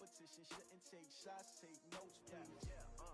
competition. Shouldn't take shots, take notes, please.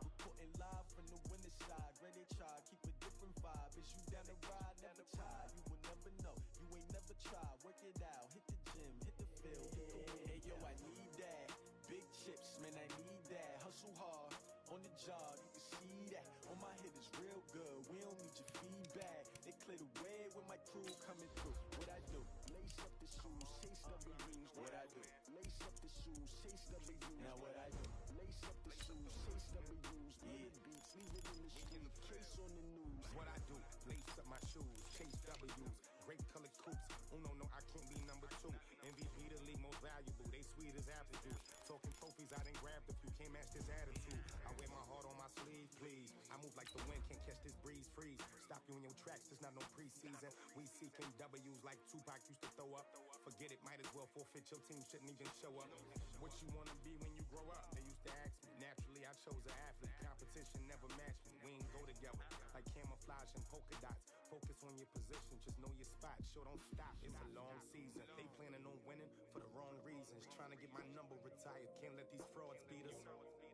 Reporting live from the winning side. Ready to try, keep a different vibe. Is you down the ride, never tired. You will never know, you ain't never tried. Work it out, hit the gym, hit the field, hit the wind. Hey yo, I need that. Big chips, man, I need that. Hustle hard, on the job, you can see that. On my hit is real good, we don't need your feedback. They clear the way with my crew coming through. What I do? Lace up the shoes, chase W's. What I do? Lace up the shoes, chase W's. Now what I do? Lace up the shoes, chase W's. Big beats, leave it in the street, case on the news. What I do? Lace up my shoes, chase W's. Great colored coops. Oh no, I can't be number 2. MVP the league most valuable. They sweet as apple juice. Talking trophies, I done grabbed a few. Can't match this attitude. I wear my heart on my sleeve, please. I move like the wind, can't catch this breeze. Freeze. Stop you in your tracks. There's not no preseason. We seeking W's like Tupac used to throw up. Forget it, might as well forfeit. Your team shouldn't even show up. What you wanna be when you grow up? They used to ask me. Naturally, I chose an athlete. Competition never matched me. We ain't go together like camouflage and polka dots. Focus on your position, just know your spot. Sure, don't stop. It's a long season. They planning on winning for the wrong reasons. Trying to get my number retired. Can't let these frauds beat us.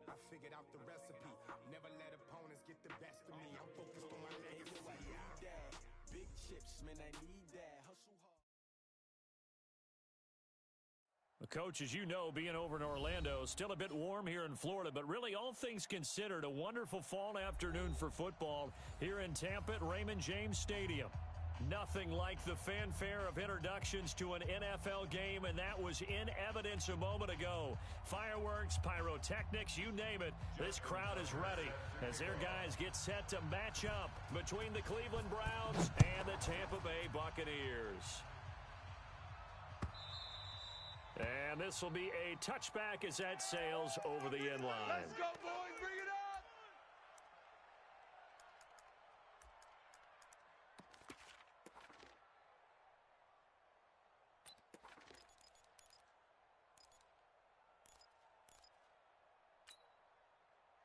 I figured out the recipe. Never let opponents get the best of me. I'm focused on my legacy. I need that. Big chips, man, I need that. Hustle hard. Coach, as you know, being over in Orlando, still a bit warm here in Florida, but really all things considered, a wonderful fall afternoon for football here in Tampa at Raymond James Stadium. Nothing like the fanfare of introductions to an NFL game, and that was in evidence a moment ago. Fireworks, pyrotechnics, you name it. This crowd is ready as their guys get set to match up between the Cleveland Browns and the Tampa Bay Buccaneers. And this will be a touchback as that sails over the end line. Let's go, boys. Bring it up.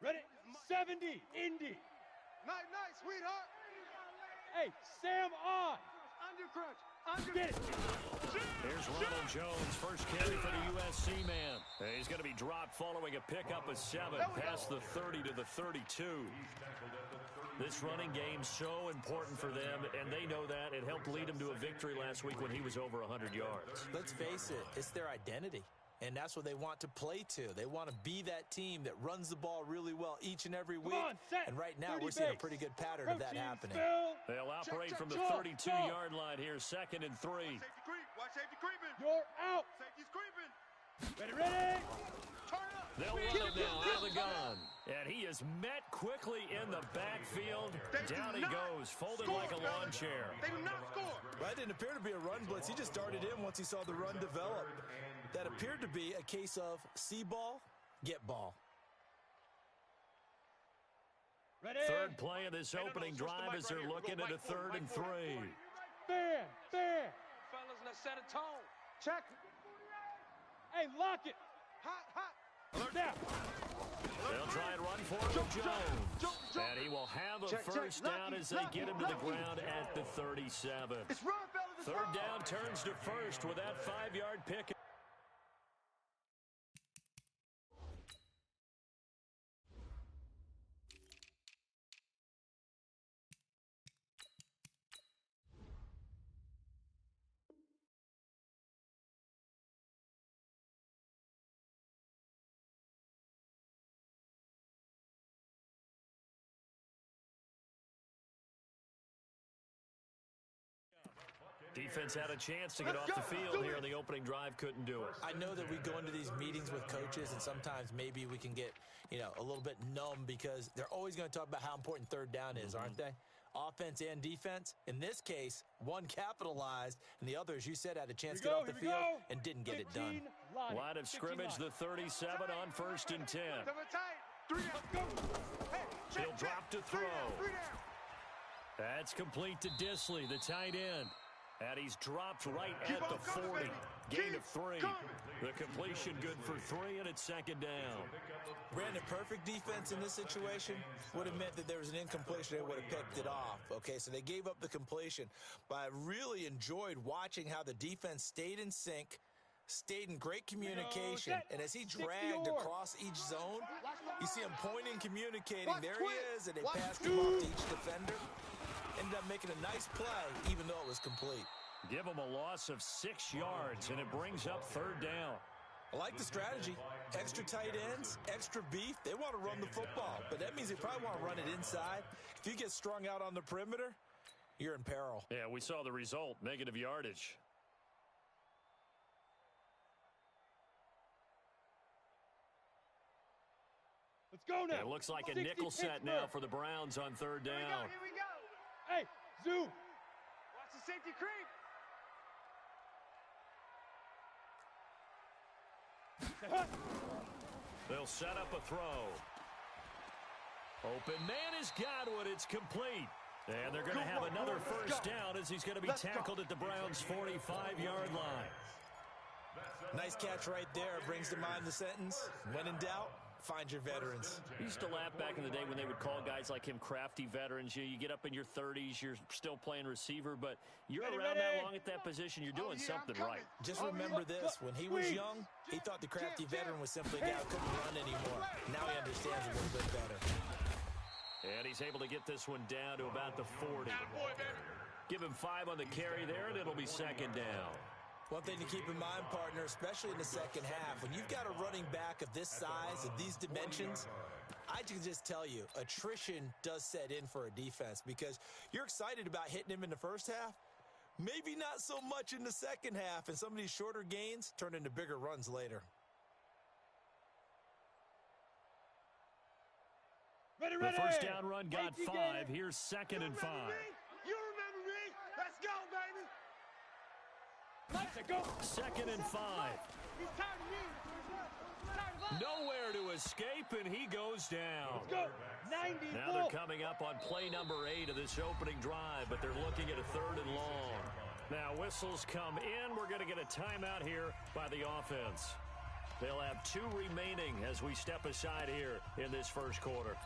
Ready? 70, Indy. Night, sweetheart. Hey, Sam on. Under crunch. Get it. Here's Ronald Jones, first carry for the USC man. He's going to be dropped following a pickup of 7 past the 30 to the 32. This running game so important for them, and they know that. It helped lead them to a victory last week when he was over 100 yards. Let's face it, it's their identity. And that's what they want to play to. They want to be that team that runs the ball really well each and every week. And right now, we're seeing a pretty good pattern of that happening. They'll operate from the 32-yard line here, 2nd and 3. Watch safety creeping. You're out. Safety's creeping. Ready. They'll run it now out of the gun. And he is met quickly in the backfield. Down he goes, folded like a lawn chair. They do not score. Well, it didn't appear to be a run blitz. He just darted in once he saw the run develop. That appeared to be a case of see ball, get ball. Ready. Third play of this opening drive as they're looking at a 3rd and 3. Fair. Fellas, let's set a tone. Check. Hey, lock it. Hot. Now. They'll try and run for it with Jones. And he will have a first down as they get him to the ground at the 37. It's run, fellas. Third down turns to first with that 5-yard pick. Defense had a chance to get off the field here in the opening drive, couldn't do it. I know that we go into these meetings with coaches, and sometimes maybe we can get, a little bit numb because they're always going to talk about how important 3rd down is, aren't they? Offense and defense. In this case, one capitalized, and the other, as you said, had a chance to get off the field and didn't get it done. Line of scrimmage, the 37 on 1st and 10. He'll drop to throw. That's complete to Disley, the tight end. And he's dropped right at the 40. Gain of 3. The completion good for 3, and it's 2nd down. Brandon, perfect defense in this situation would have meant that there was an incompletion. They would have picked it off. Okay, so they gave up the completion. But I really enjoyed watching how the defense stayed in sync. stayed in great communication, and as he dragged across each zone, you see him pointing, communicating. There he is, and they passed him off to each defender. Ended up making a nice play, even though it was complete. Give him a loss of 6 yards, and it brings up 3rd down. I like the strategy. Extra tight ends, extra beef. They want to run the football, but that means they probably want to run it inside. If you get strung out on the perimeter, you're in peril. Yeah, we saw the result, negative yardage. Let's go now. It looks like a nickel set now for the Browns on 3rd down. Here we go. Hey, zoom. Watch the safety creep. They'll set up a throw. Open man has got one. It's complete. And they're going to have another first down as he's going to be tackled at the Browns' 45-yard line. Nice catch right there. Brings to mind the sentence, when in doubt, find your veterans. I used to laugh back in the day when they would call guys like him crafty veterans. You get up in your 30s, you're still playing receiver, but you're around that long at that position, you're doing something right. Just remember this, when he was young, he thought the crafty veteran was simply a guy who couldn't run anymore. Now he understands a little bit better. And he's able to get this one down to about the 40. Give him 5 on the carry there, and it'll be 2nd down. One thing to keep in mind, partner, especially in the second half, when you've got a running back of this size, of these dimensions, I can just tell you, attrition does set in for a defense because you're excited about hitting him in the first half, maybe not so much in the second half, and some of these shorter gains turn into bigger runs later. Ready. The first down run got 5. Here's 2nd and 5. You remember me? Let's go, baby. Let's go. 2nd and 5. He's tired of me. Nowhere to escape, and he goes down. Let's go. 90. Now they're coming up on play number 8 of this opening drive, but they're looking at a 3rd and long. Now whistles come in. We're going to get a timeout here by the offense. They'll have 2 remaining as we step aside here in this first quarter.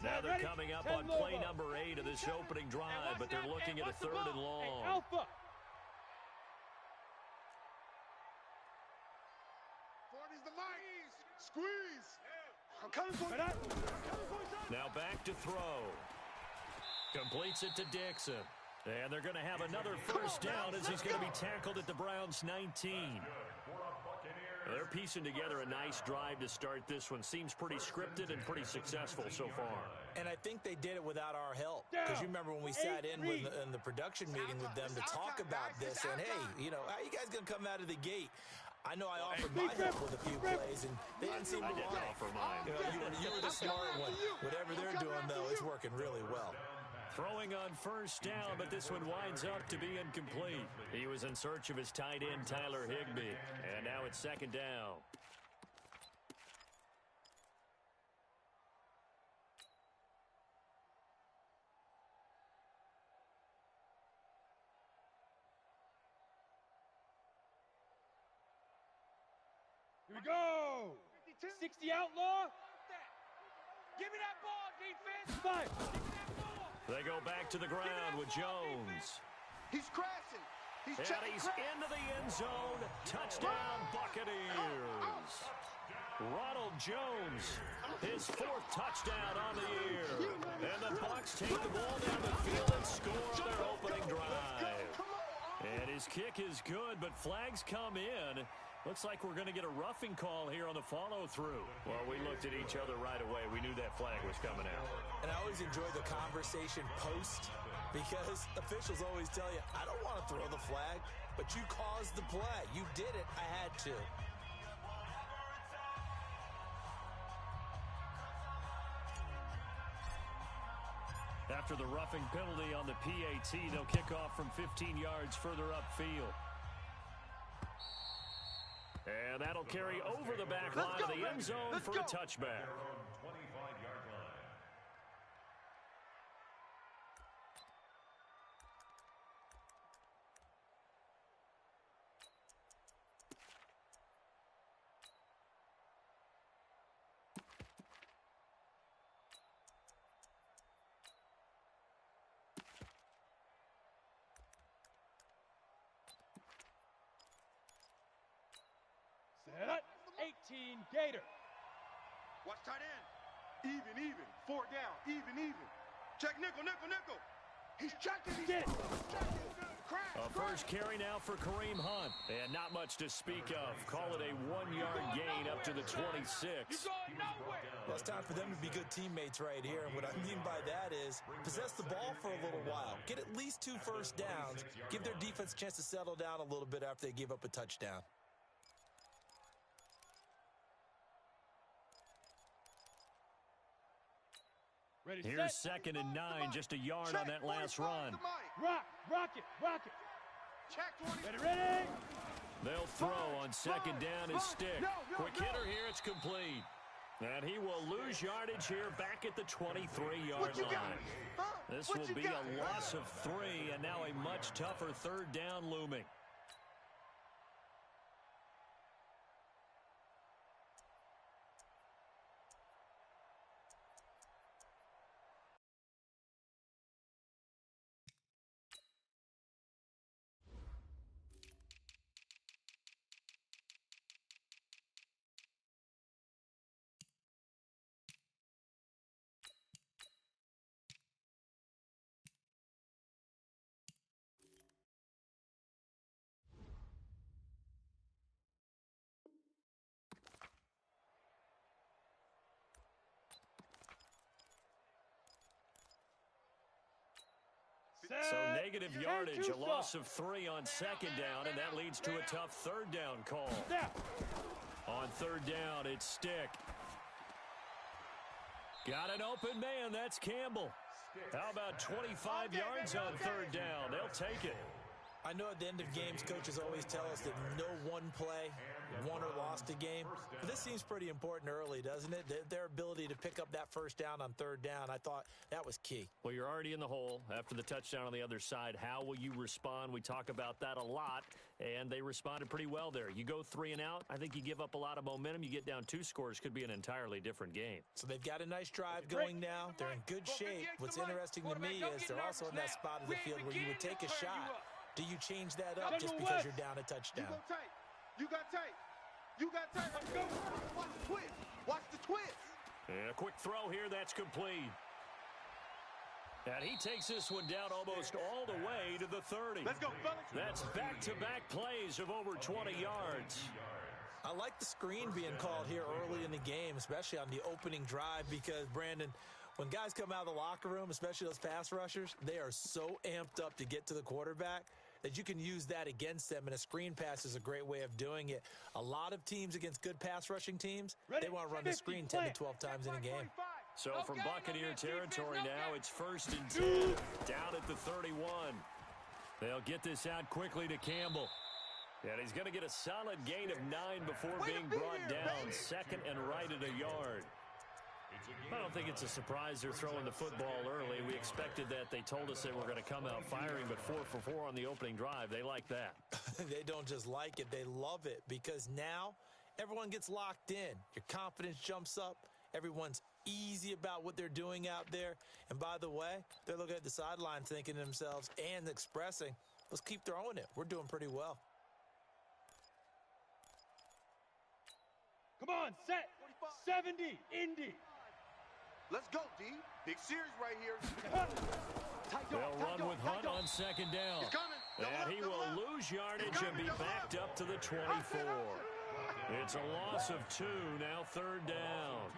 Now they're coming up on play number 8 of this opening drive, but they're looking at a 3rd and long. Alpha. 40's the mic. Squeeze. I'm coming for you. Now back to throw. Completes it to Dixon. And they're going to have another first down as he's going to be tackled at the Browns' 19. They're piecing together a nice drive to start this one. Seems pretty scripted and pretty successful so far. And I think they did it without our help. Because you remember when we sat in the production meeting with them to talk about this, and hey, you know, how you guys going to come out of the gate? I know I offered my help with a few plays, and they didn't seem to want it. Offer mine. You were the smart one. Whatever they're doing, though, is working really well. Throwing on first down, but this one winds up to be incomplete. He was in search of his tight end, Tyler Higbee, and now it's 2nd down. Here we go. 60 outlaw. Give me that ball, defense. 5. Give me that ball. They go back to the ground with Jones. He's crashing. And he's into the end zone. Touchdown, Buccaneers. Ronald Jones, his 4th touchdown on the year. And the Bucs take the ball down the field and score on their opening drive. And his kick is good, but flags come in. Looks like we're going to get a roughing call here on the follow-through. Well, we looked at each other right away. We knew that flag was coming out. And I always enjoy the conversation post because officials always tell you, I don't want to throw the flag, but you caused the play. You did it. I had to. After the roughing penalty on the PAT, they'll kick off from 15 yards further upfield. And that'll carry over the back line of the end zone for a touchback. Cater. Watch tight end. Even. 4 down. Even. Check nickel. He's checking. Get it. A first carry now for Kareem Hunt. And not much to speak of. Call it a 1-yard gain up to the 26. You're going nowhere. Well, it's time for them to be good teammates right here. And what I mean by that is possess the ball for a little while. Get at least 2 first downs. Give their defense a chance to settle down a little bit after they give up a touchdown. Ready, Here's set. 2nd and 9, just a yard on that last run. Rock it. Check 20. Ready. They'll throw on 2nd down his stick. Quick hitter here, it's complete. And he will lose yardage here back at the 23-yard line. This will be a loss of 3, and now a much tougher 3rd down looming. So negative yardage, a loss of 3 on 2nd down, and that leads to a tough 3rd down call. On 3rd down, it's Stick. Got an open man, that's Campbell. How about 25 yards on 3rd down? They'll take it. I know at the end of games, coaches always tell us that no one play won or lost a game. But this seems pretty important early, doesn't it? Their ability to pick up that 1st down on 3rd down, I thought that was key. Well, you're already in the hole after the touchdown on the other side. How will you respond? We talk about that a lot, and they responded pretty well there. You go 3 and out, I think you give up a lot of momentum. You get down 2 scores, could be an entirely different game. So they've got a nice drive going now. They're in good shape. What's interesting to me is they're also in that spot of the field where you would take a shot. Do you change that up just because you're down a touchdown? You got tape. Let's go. Watch the twist. And a quick throw here, that's complete. And he takes this one down almost all the way to the 30. Let's go, fellas. That's back-to-back plays of over 20 yards. I like the screen being called here early in the game, especially on the opening drive, because, Brandon, when guys come out of the locker room, especially those pass rushers, they are so amped up to get to the quarterback that you can use that against them, and a screen pass is a great way of doing it. A lot of teams against good pass rushing teams, they want to run the screen 10 to 12 times in a game. So from Buccaneer territory now, it's 1st and 10, down at the 31. They'll get this out quickly to Campbell. And he's going to get a solid gain of 9 before being brought down, 2nd and right at a yard. I don't think it's a surprise they're throwing the football early. We expected that. They told us they were going to come out firing, but 4 for 4 on the opening drive. They like that. They don't just like it. They love it, because now everyone gets locked in. Your confidence jumps up. Everyone's easy about what they're doing out there. And by the way, they're looking at the sideline thinking to themselves and expressing, let's keep throwing it. We're doing pretty well. Come on, set. 70, Indy. Let's go, D. Big series right here. They'll run with Hunt on 2nd down. And he will lose yardage and be backed up to the 24. It's a loss of 2, now 3rd down.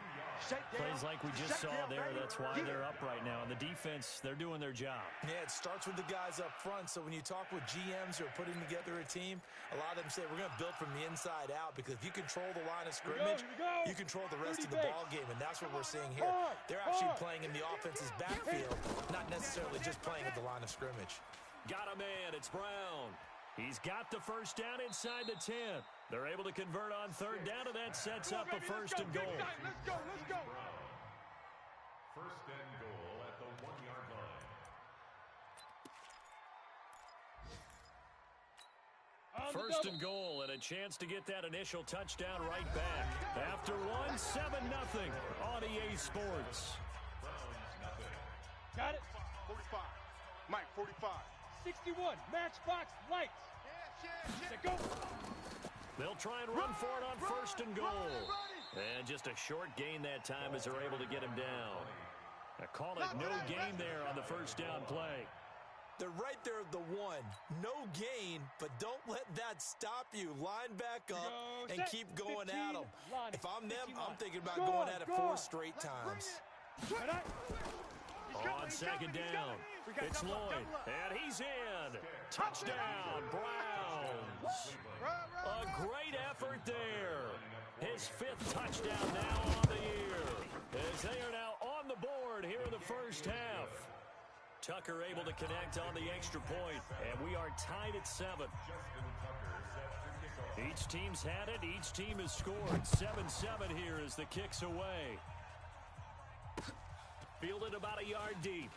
Plays like we just saw there, that's why they're up right now. And the defense, they're doing their job. Yeah, it starts with the guys up front. So when you talk with GMs who are putting together a team, a lot of them say we're going to build from the inside out, because if you control the line of scrimmage, you control the rest of the ball game, and that's what we're seeing here. They're actually playing in the offense's backfield, not necessarily just playing at the line of scrimmage. Got a man, it's Brown. He's got the 1st down inside the 10. They're able to convert on 3rd down, and that sets up a 1st and goal. Let's go. 1st and goal at the 1-yard line. 1st and goal, and a chance to get that initial touchdown right back. After 1, 7-0 on EA Sports. Got it. 45. Mike, 45. 61, Matchbox Lights. Set, go. They'll try and run for it on 1st and goal. And just a short gain that time as they're able to get him down. I call it no gain there on the first down play. They're right there at the one. No gain, but don't let that stop you. Line back up and keep going at them. If I'm them, I'm thinking about going at it 4 straight times. On second down, it's Lloyd, and he's in. Touchdown, Browns. A great effort there. His 5th touchdown now on the year, as they are now on the board here in the first half. Tucker able to connect on the extra point, and we are tied at 7. Each team's had it. Each team has scored. 7-7 here as the kick's away. Fielded about a yard deep.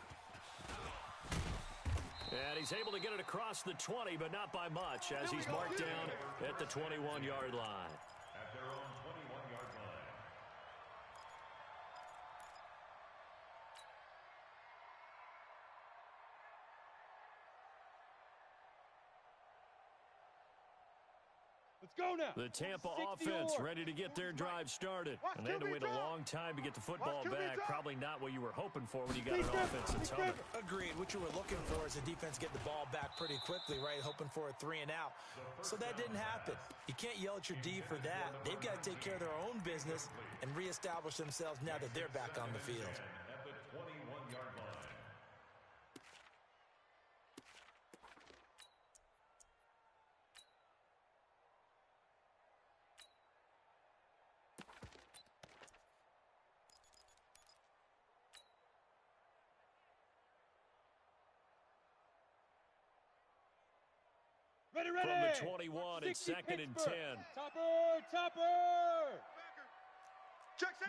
And he's able to get it across the 20, but not by much, as he's marked down at the 21-yard line. At their own 21-yard line. Let's go now. The Tampa offense ready to get their drive started. And they had to wait a long time to get the football back. Probably not what you were hoping for when you got an offense that's humming. Agreed. What you were looking for is the defense get the ball back pretty quickly, right? Hoping for a 3 and out. So that didn't happen. You can't yell at your D for that. They've got to take care of their own business and reestablish themselves now that they're back on the field. At the 21-yard line. Ready. From the 21, it's 2nd and 10. Topper.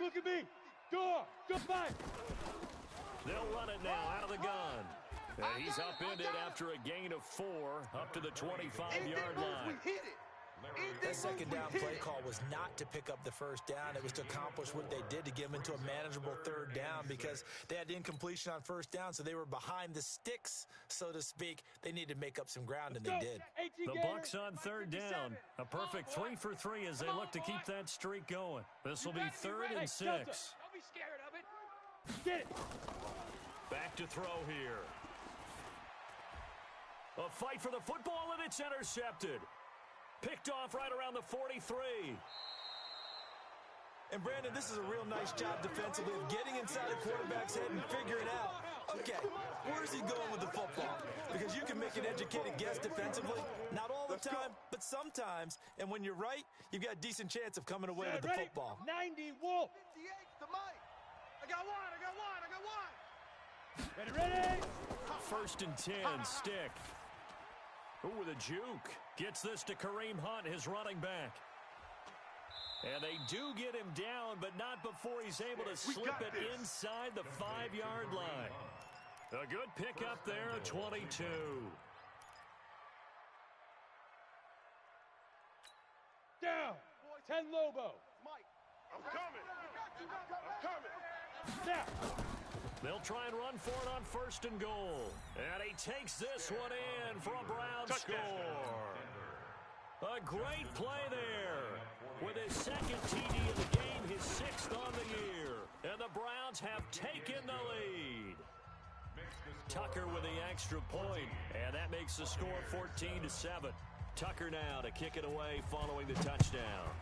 Look at me. Go back. They'll run it now out of the gun. And he's upended after a gain of 4 up to the 25-yard line. That second down play call was not to pick up the first down. It was to accomplish what they did, to get them into a manageable 3rd down, because they had incompletion on first down, so they were behind the sticks, so to speak. They needed to make up some ground, and they did. The Bucs on 3rd down. A perfect 3 for 3 as they look to keep that streak going. This will be 3rd and 6. Don't be scared of it. Get it. Back to throw here. A fight for the football, and it's intercepted. Picked off right around the 43. And, Brandon, this is a real nice job defensively of getting inside the quarterback's head and figuring out, okay, where's he going with the football? Because you can make an educated guess defensively, not all the time, but sometimes. And when you're right, you've got a decent chance of coming away with the football. 90, Wolf. 58 to Mike. I got one. Ready. 1st and 10, stick. Ooh, with a juke. Gets this to Kareem Hunt, his running back. And they do get him down, but not before he's able to slip it inside the 5-yard line. A good pickup there, a 22. Down. 10 Lobo. Mike. I'm coming. Now. They'll try and run for it on 1st and goal. And he takes this one in for a Browns score. A great play there. With his 2nd TD of the game, his 6th on the year. And the Browns have taken the lead. Tucker with the extra point, and that makes the score 14-7. Tucker now to kick it away following the touchdown.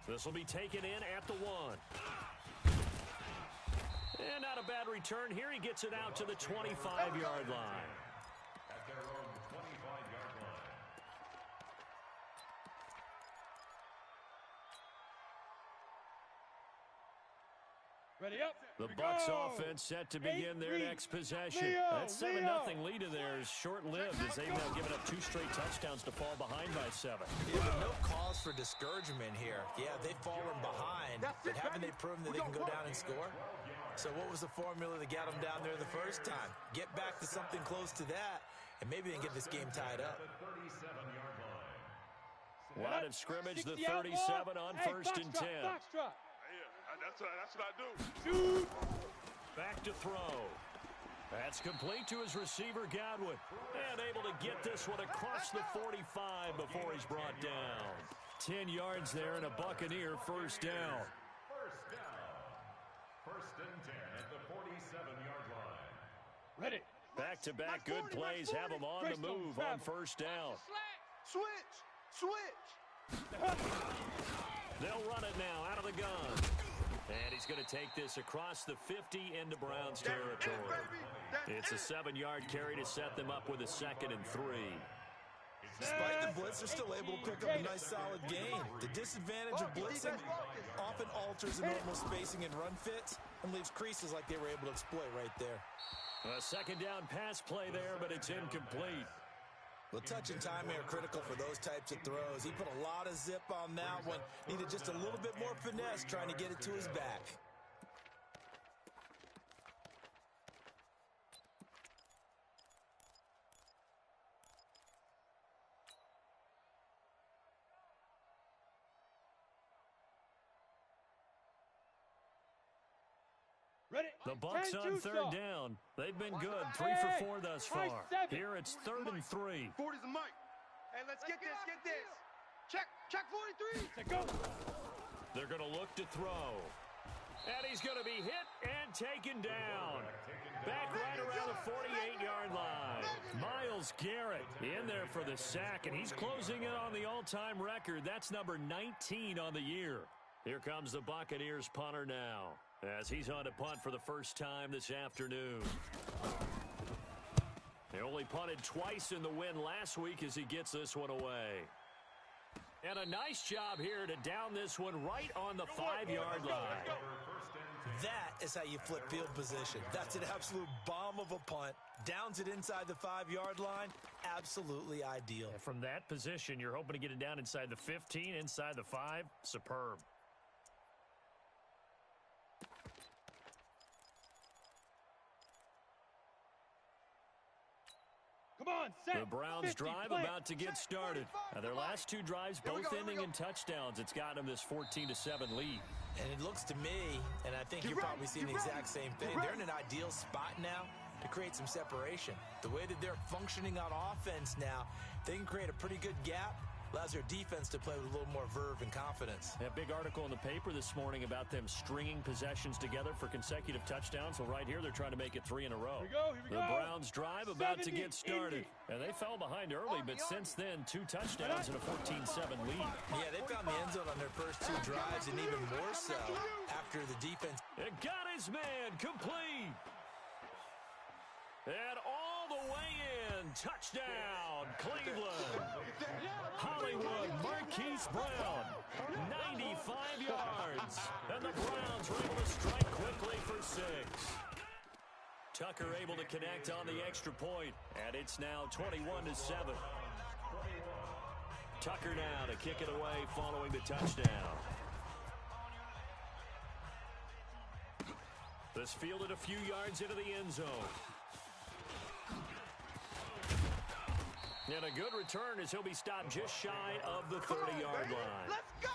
This will be taken in at the 1. And not a bad return here. He gets it out to the 25-yard line. At their own 25-yard line. Ready up. The Bucs offense set to begin their next possession. That 7-0 lead of theirs short-lived as they've now given up 2 straight touchdowns to fall behind by 7. Yeah, but no cause for discouragement here. Yeah, they've fallen behind, but haven't they proven that they can go down and score? So what was the formula that got them down there the first time? Get back to something close to that, and maybe they can get this game tied up. Line of scrimmage, the 37 on 1st and 10. That's what I do. Shoot. Back to throw. That's complete to his receiver, Godwin. And able to get this one across the 45 before he's brought down. 10 yards there and a Buccaneer first down. First down. First and 10 at the 47-yard line. Ready. Back-to-back good plays have them on the move on first down. Switch. They'll run it now out of the gun. And he's going to take this across the 50 into Browns territory. It's a 7-yard carry to set them up with a 2nd and 3. Despite the blitz, they're still able to pick up a nice solid gain. The disadvantage of blitzing often alters the normal spacing and run fits and leaves creases like they were able to exploit right there. A 2nd down pass play there, but it's incomplete. Well, touch and timing are critical for those types of throws. He put a lot of zip on that one. Needed just a little bit more finesse trying to get it to his back. Ready. The Bucs on 3rd down. They've been good, 3 for 4 thus far. Here it's 3rd and 3. 40's the mic. Hey, let's get this. Check 43. To go. They're going to look to throw. And he's going to be hit and taken down. Back right around the 48-yard line. Myles Garrett in there for the sack, and he's closing in on the all-time record. That's number 19 on the year. Here comes the Buccaneers punter now, as he's on to punt for the first time this afternoon. They only punted twice in the win last week as he gets this one away. And a nice job here to down this one right on the 5-yard line. That is how you flip field position. That's an absolute bomb of a punt. Downs it inside the 5-yard line. Absolutely ideal. And from that position, you're hoping to get it down inside the 15, inside the 5. Superb. Come on, set. The Browns drive about to get started. Now, their last 2 drives, both ending in touchdowns. It's gotten them this 14-7 lead. And it looks to me, and I think you're probably seeing the exact same thing, they're in an ideal spot now to create some separation. The way that they're functioning on offense now, they can create a pretty good gap. Allows their defense to play with a little more verve and confidence. A big article in the paper this morning about them stringing possessions together for consecutive touchdowns. Well, right here, they're trying to make it 3 in a row. Here we go. The Browns drive about to get started. And they fell behind early, but since then, 2 touchdowns and a 14-7 lead. Yeah, they found the end zone on their first 2 drives, and even more so after the defense. It got his man complete. And all the way in. Touchdown, Cleveland. Hollywood Marquise Brown, 95 yards. And the Browns were able to strike quickly for 6. Tucker able to connect on the extra point, and it's now 21-7. Tucker now to kick it away following the touchdown. This fielded a few yards into the end zone. And a good return as he'll be stopped just shy of the 30-yard line. Let's go!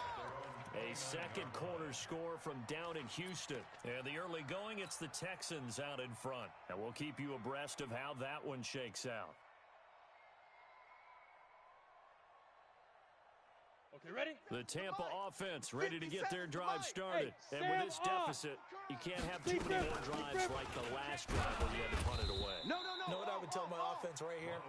A second quarter score from down in Houston. And the early going, it's the Texans out in front. And we'll keep you abreast of how that one shakes out. Okay, ready? The Tampa offense ready to get their drive started. And with this deficit, you can't have too many more drives like the last drive where you had to punt it away. No. Know what I would tell my offense right here?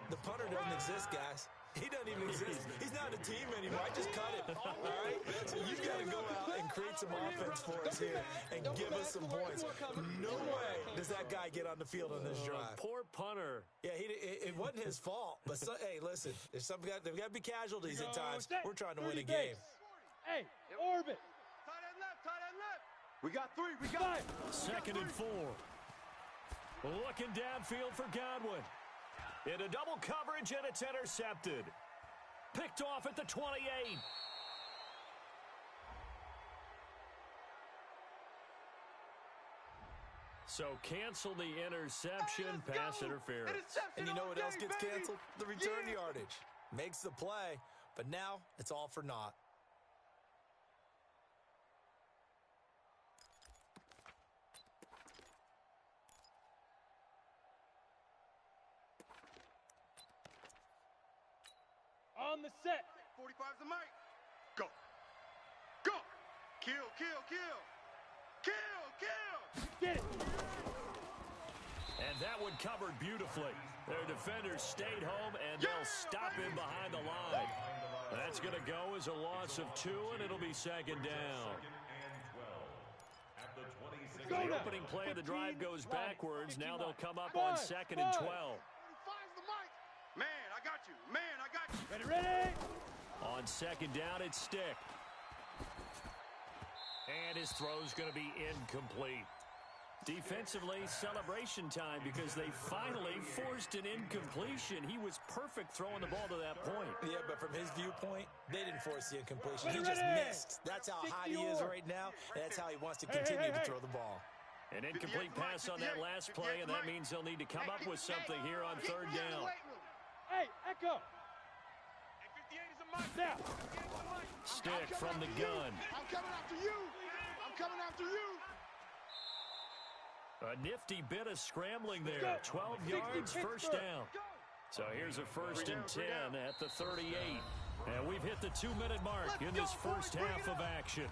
The punter doesn't exist, guys. He doesn't even exist. He's not a team anymore. I just cut him. All right? So you've got to go out and create some offense for us here and give us some points. No way does that guy get on the field on this drive. Poor punter. Yeah, it wasn't his fault. But, hey, listen, there's there've got to be casualties at times. We're trying to win a game. Hey, orbit. Tight end left. We got 3. We got 2nd and 4. Looking downfield for Godwin. Into double coverage, and it's intercepted. Picked off at the 28. So cancel the interception, pass interference. And you know what else gets canceled? The return yardage. Makes the play, but now it's all for naught. On the set. 45's the mic. Go. Go. Kill, kill, kill. Kill, kill. Get it. And that one covered beautifully. Their defenders stayed home, and they'll stop him behind the line. That's going to go as a loss of 2, and it'll be second down. The opening play of the drive goes backwards. Now they'll come up on 2nd and 12. Man, I got you. Man, I got you. Ready. On 2nd down, it's Stick. And his throw's going to be incomplete. Defensively, celebration time because they finally forced an incompletion. He was perfect throwing the ball to that point. Yeah, but from his viewpoint, they didn't force the incompletion. He just missed. That's how hot he is right now, and that's how he wants to continue to throw the ball. An incomplete pass on that last play, and that means they'll need to come up with something here on 3rd down. Hey, Echo. Now. Stick from the gun. I'm coming after you. I'm coming after you. A nifty bit of scrambling there. 12 yards, first down. So here's a 1st and 10 at the 38. And we've hit the 2-minute mark in this first half of action.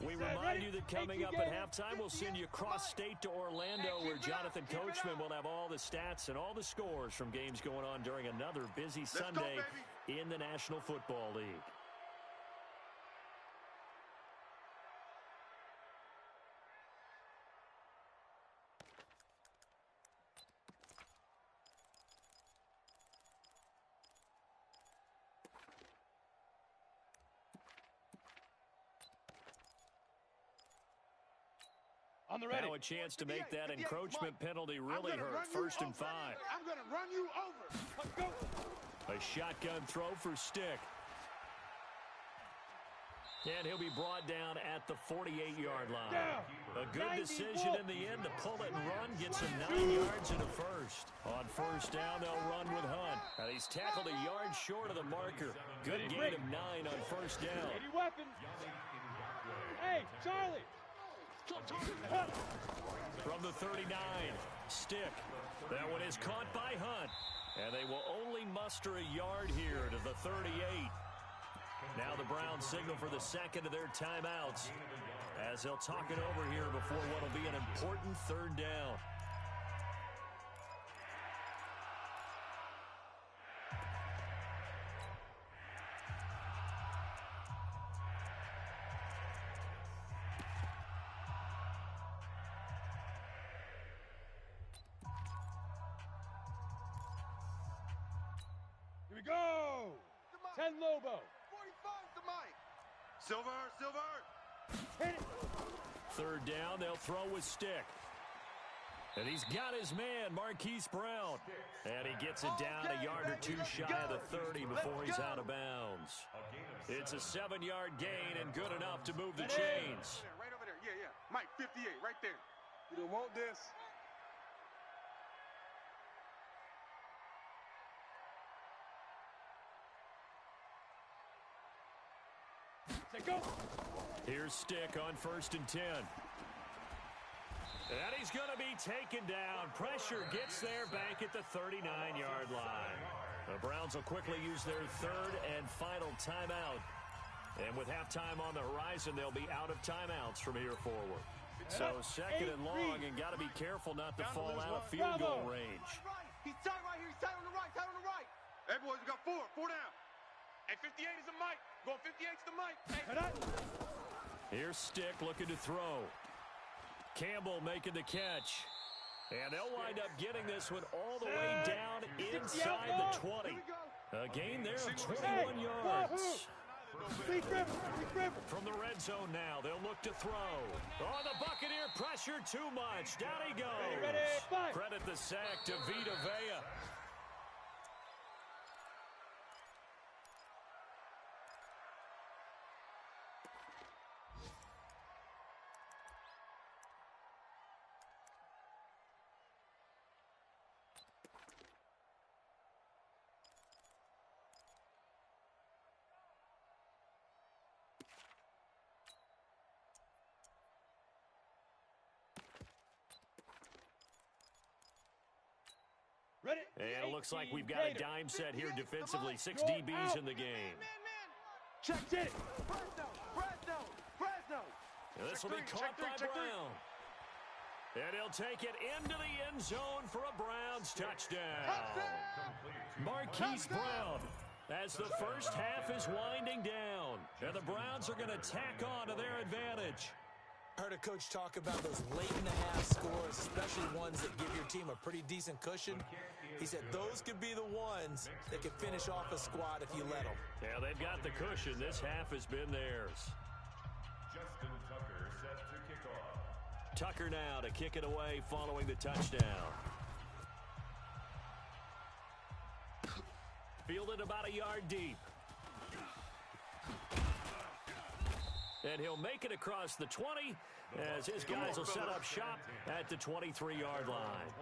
We remind you that coming up at halftime, we'll send you cross-state to Orlando, where Jonathan Coachman will have all the stats and all the scores from games going on during another busy Sunday in the National Football League. Now a chance to make that encroachment penalty really hurt. 1st and 5. I'm going to run you over. Let's go. A shotgun throw for Stick. And he'll be brought down at the 48-yard line. A good decision in the end to pull it and run. Gets him 9 yards and a first. On 1st down, they'll run with Hunt. And he's tackled a yard short of the marker. Good gain of 9 on 1st down. Any weapons? Hey, Charlie. From the 39, Stick. That one is caught by Hunt. And they will only muster a yard here to the 38. Now the Browns signal for the second of their timeouts as they'll talk it over here before what will be an important 3rd down. Here we go. 10 Lobo. 45 to Mike. Silver, Silver. Hit it. 3rd down, they'll throw with Stick. And he's got his man, Marquise Brown. And he gets it down a yard or 2 shy of the 30 before he's out of bounds. It's a 7-yard gain and good enough to move the chains. Right over there. Yeah. Mike, 58, right there. You don't want this. Go. Here's Stick on 1st and 10. And he's going to be taken down. Pressure gets there back at the 39-yard line. The Browns will quickly use their 3rd and final timeout. And with halftime on the horizon, they'll be out of timeouts from here forward. So 2nd and long, and got to be careful not to fall out of field goal range. He's tight right here. He's tight on the right. Tight on the right. Hey, boys, we got 4. 4 down. Hey, 58 is a Mike. Going 58's the Mike. Hey. Here's Stick looking to throw. Campbell making the catch. And they'll wind up getting this one all the way down inside the 20. A gain there of 21 yards. From the red zone now, they'll look to throw. Oh, the Buccaneer pressure too much. Down he goes. Credit the sack to Vita Vea. And it looks like we've got a dime set here defensively. 6 DBs in the game. Check it. And this will be caught by Brown. And he'll take it into the end zone for a Browns touchdown. Marquise Brown, as the first half is winding down. And the Browns are going to tack on to their advantage. I heard a coach talk about those late-in-the-half scores, especially ones that give your team a pretty decent cushion. He said those could be the ones that could finish off a squad if you let them. Yeah, they've got the cushion. This half has been theirs. Justin Tucker set to kick off. Tucker now to kick it away following the touchdown. Fielded about a yard deep. And he'll make it across the 20 as his guys will set up shop at the 23-yard line.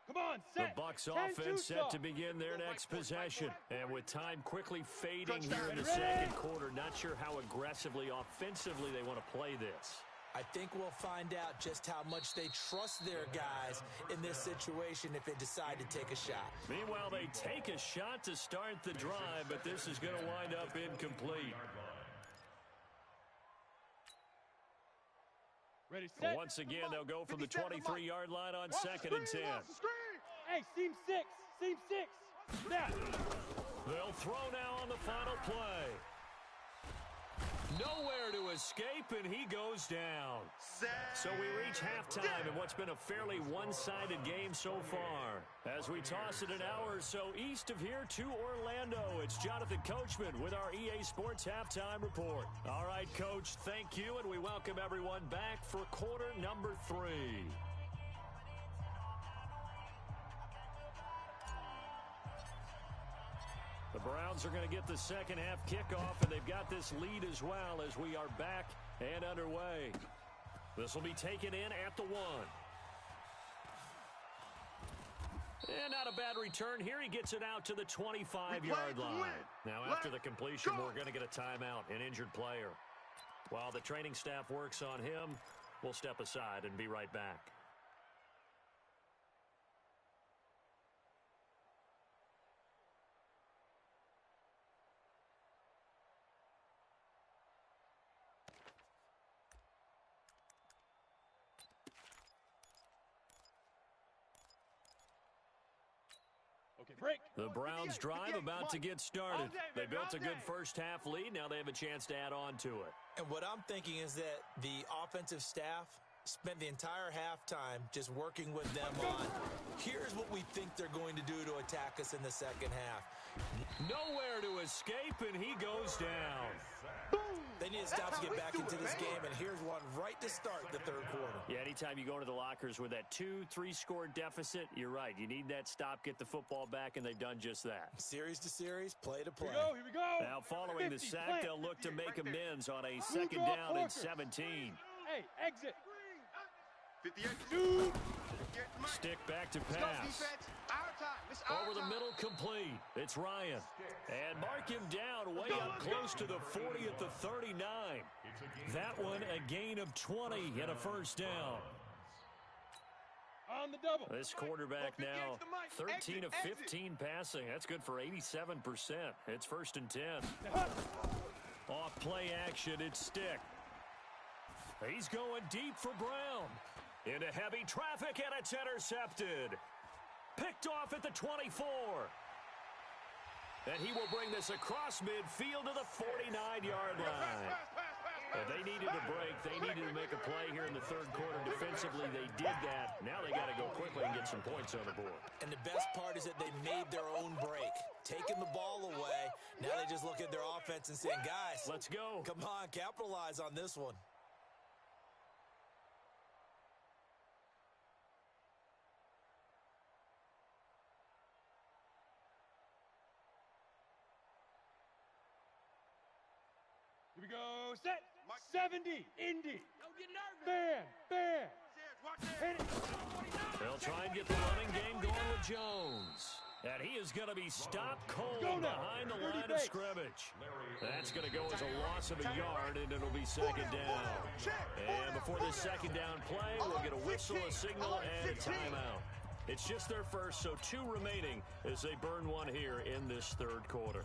Come on, set. The Bucs offense set to begin their next possession. And with time quickly fading here in the second quarter, not sure how aggressively, offensively they want to play this. I think we'll find out just how much they trust their guys in this situation if they decide to take a shot. Meanwhile, they take a shot to start the drive, but this is going to wind up incomplete. Ready, set. Once again, they'll go from the 23-yard line on 2nd and 10. Hey, seam 6. Seam 6. Snap. They'll throw now on the final play. Nowhere to escape, and he goes down. So we reach halftime in what's been a fairly one-sided game so far. As we toss it an hour or so east of here to Orlando, it's Jonathan Coachman with our EA Sports Halftime Report. All right, Coach, thank you, and we welcome everyone back for quarter number 3. The Browns are going to get the second half kickoff, and they've got this lead as well as we are back and underway. This will be taken in at the 1. And not a bad return here. He gets it out to the 25-yard line. Now, after the completion, we're going to get a timeout, an injured player. While the training staff works on him, we'll step aside and be right back. Okay, break. The Browns drive about to get started. They built a good first half lead. Now they have a chance to add on to it. And what I'm thinking is that the offensive staff spent the entire halftime just working with them on, here's what we think they're going to do to attack us in the second half. Nowhere to escape, and he goes down. They need to stop to get back into this game, and here's one right to start the third quarter. Yeah, anytime you go into the lockers with that 2-3 score deficit, you're right. You need that stop, get the football back, and they've done just that. Series to series, play to play. Here we go. Now, following the sack, they'll look to make amends on a second down and 17. Hey, exit. 58. Stick back to pass. Over the middle, complete. It's Ryan. And mark him down way up close to the 40 at the 39. That one a gain of 20 and a first down. On the double. This quarterback now 13 of 15 passing. That's good for 87%. It's 1st and 10. Off play action, it's Stick. He's going deep for Brown. Into heavy traffic, and it's intercepted. Picked off at the 24. And he will bring this across midfield to the 49-yard line. But they needed a break. They needed to make a play here in the third quarter. Defensively, they did that. Now they got to go quickly and get some points on the board. And the best part is that they made their own break. Taking the ball away. Now they just look at their offense and saying, guys, let's go. Come on, capitalize on this one. Here we go. Set. 70. Indy. Don't get nervous. Fan. Hit it. They'll try and get the running game going with Jones. And he is going to be stopped cold behind the line of scrimmage. That's going to go as a loss of a yard, and it'll be second down. And before this second down play, we'll get a whistle, a signal, and a timeout. It's just their first, so 2 remaining as they burn one here in this third quarter.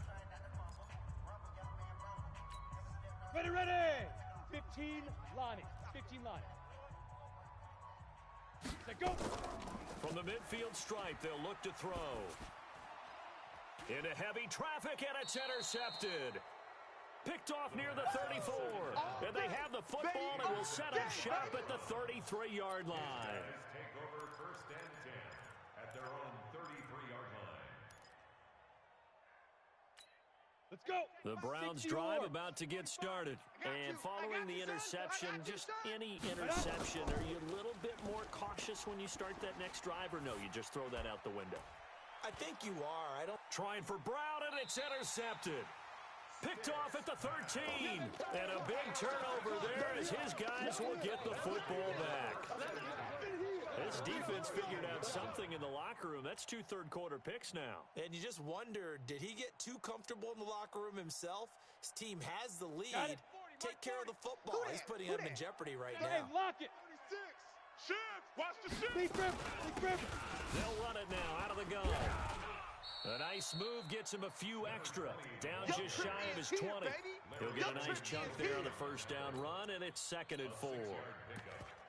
Ready, ready! 15, Lonnie. 15, Lonnie. Set, go! From the midfield stripe, they'll look to throw. Into heavy traffic, and it's intercepted. Picked off near the 34. And they have the football and will set up shop at the 33-yard line. Take over first and 10 at their own 33-yard line. Let's go. The Browns drive about to get started. And following the interception, just any interception, are you a little bit more cautious when you start that next drive, or no, you just throw that out the window? I think you are. I don't. Trying for Brown, and it's intercepted. Picked off at the 13. And a big turnover there as his guys will get the football back. This defense figured out something in the locker room. That's 2 third-quarter picks now. And you just wonder, did he get too comfortable in the locker room himself? His team has the lead. Take care of the football. He's putting them in jeopardy right now. Hey, lock it. 46. Shift. Watch the shift. Leaf rip. They'll run it now out of the gun. A nice move gets him a few extra. Down just shy of his 20. He'll get a nice chunk there on the first down run, and it's 2nd and 4.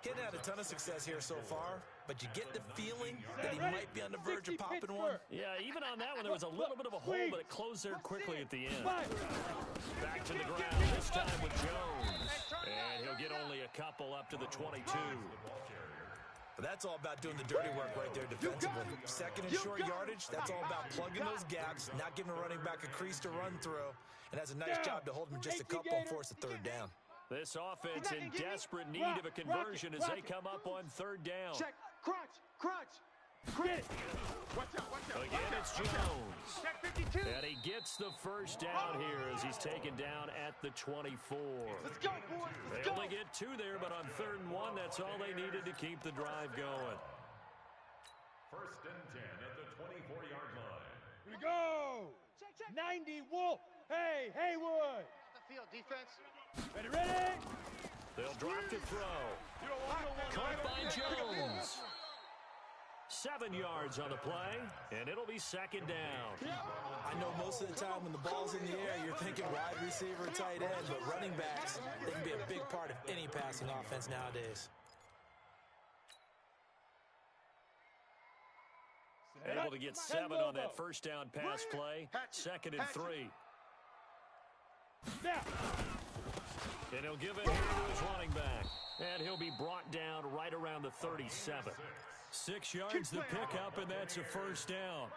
Hadn't had a ton of success here so far, but you get the feeling that he might be on the verge of popping one. Yeah, even on that one, there was a little bit of a hole, but it closed there quickly at the end. Back to the ground, this time with Jones. And he'll get only a couple up to the 22. But that's all about doing the dirty work right there defensively. Second and short yardage, that's all about plugging those gaps, not giving a running back a crease to run through, and has a nice job to hold him just a couple and force a 3rd down. This offense in desperate need of a conversion as they come up on 3rd down. Check. Crunch. Get it. Watch out. Again, it's Jones. Check 52. And he gets the first down here as he's taken down at the 24. Let's go, boys. They only get 2 there, but on 3rd and 1, that's all they needed to keep the drive going. First and 10 at the 24-yard line. Here we go. 90 Wolf. Hey, Haywood. The field defense. Ready. They'll drop to throw. Caught by Jones. 7 yards on the play, and it'll be 2nd down. I know most of the time when the ball's in the air, you're thinking wide receiver, tight end, but running backs, they can be a big part of any passing offense nowadays. Able to get 7 on that first down pass play. 2nd and 3. And he'll give it here to his running back. And he'll be brought down right around the 37. 6 yards to pick up, and that's a first down.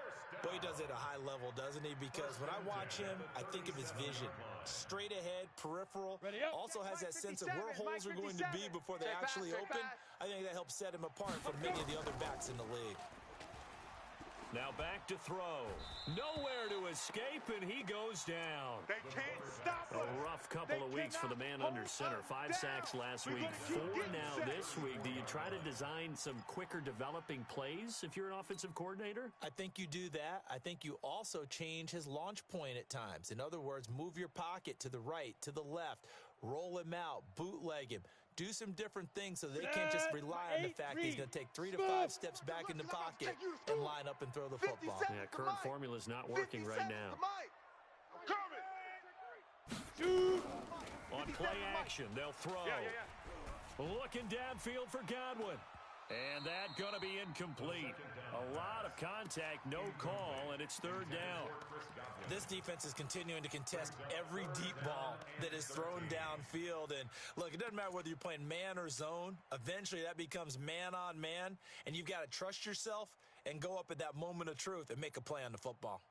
Boy, he does it at a high level, doesn't he? Because when I watch him, I think of his vision. Straight ahead, peripheral. Also has that sense of where holes are going to be before they actually open. I think that helps set him apart from many of the other backs in the league. Now back to throw. Nowhere to escape, and he goes down. They can't stop us. A rough couple of weeks for the man under center. 5 sacks last week, 4 now this week. Do you try to design some quicker developing plays if you're an offensive coordinator? I think you do that. I think you also change his launch point at times. In other words, move your pocket to the right, to the left, roll him out, bootleg him. Do some different things so they can't just rely on the fact that he's going to take 3 to 5 steps back in the pocket and line up and throw the football. Yeah, current formula is not working right now. On play action, they'll throw. Looking downfield for Godwin. And that going to be incomplete. A lot of contact, no call, and it's 3rd down. This defense is continuing to contest every deep ball that is thrown downfield. And look, it doesn't matter whether you're playing man or zone. Eventually that becomes man on man, and you've got to trust yourself and go up at that moment of truth and make a play on the football.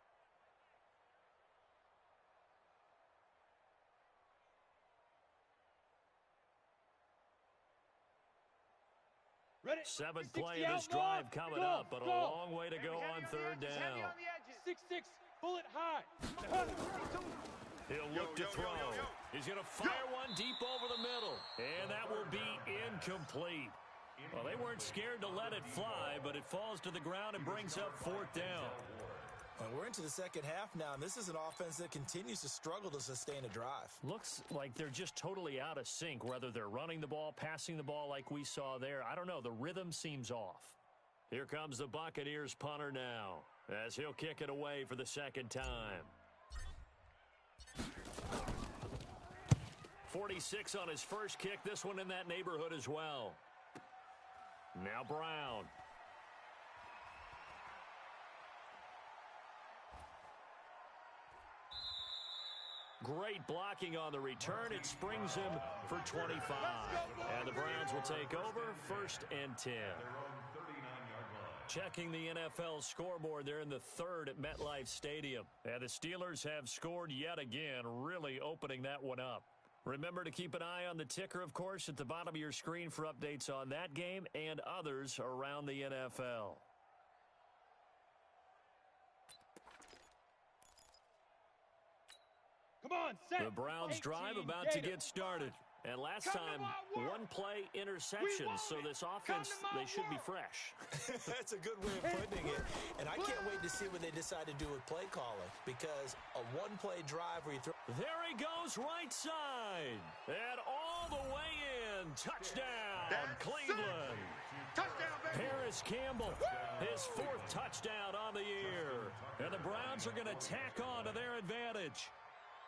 Ready. 7th play of this drive coming up, but a long way to go on 3rd down. 6-6, bullet high. He'll look to throw. He's going to fire one deep over the middle, and that will be incomplete. Well, they weren't scared to let it fly, but it falls to the ground and brings up 4th down. And we're into the second half now, and this is an offense that continues to struggle to sustain a drive. Looks like they're just totally out of sync, whether they're running the ball, passing the ball like we saw there. I don't know. The rhythm seems off. Here comes the Buccaneers punter now, as he'll kick it away for the second time. 46 on his first kick. This one in that neighborhood as well. Now Brown. Great blocking on the return. It springs him for 25. And the Browns will take over, 1st and 10. Checking the NFL scoreboard, they're in the 3rd at MetLife Stadium. And the Steelers have scored yet again, really opening that one up. Remember to keep an eye on the ticker, of course, at the bottom of your screen for updates on that game and others around the NFL. Come on, set. The Browns drive about to get started. And last time, one-play interception, so this offense, they should be fresh. That's a good way of putting it. And I can't wait to see what they decide to do with play calling, because a one-play drive where you throw... There he goes, right side. And all the way in. Touchdown, Cleveland. Touchdown, baby. Harris Campbell, his 4th touchdown on the year. And the Browns are going to tack on to their advantage.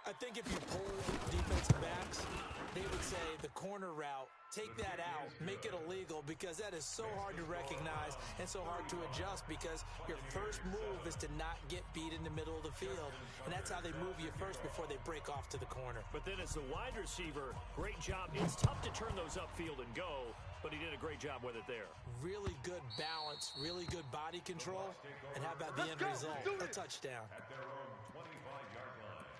I think if you poll defensive backs, they would say the corner route, take that out, make it illegal, because that is so hard to recognize and so hard to adjust, because your first move is to not get beat in the middle of the field. And that's how they move you first before they break off to the corner. But then as the wide receiver, great job. It's tough to turn those upfield and go, but he did a great job with it there. Really good balance, really good body control, and how about the end result? A touchdown. At their own 25-yard line.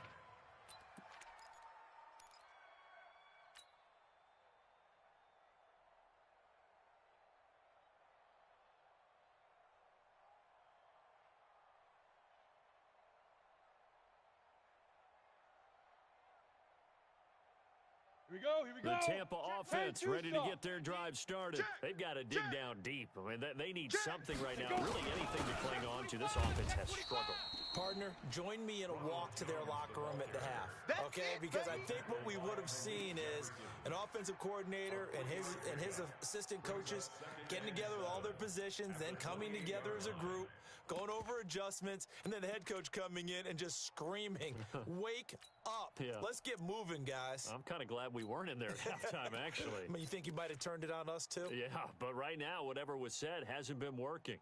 Here we go, here we go. The Tampa offense ready to get their drive started. They've got to dig down deep. I mean, they need something right now, really anything to cling on to. This offense has struggled. Partner, join me in a walk to their locker room at the half, okay? Because I think what we would have seen is an offensive coordinator and his assistant coaches getting together with all their positions, then coming together as a group, going over adjustments, and then the head coach coming in and just screaming, wake up. Yeah. Let's get moving, guys. I'm kind of glad we weren't in there at halftime, actually. I mean, you think you might have turned it on us, too? Yeah, but right now, whatever was said hasn't been working.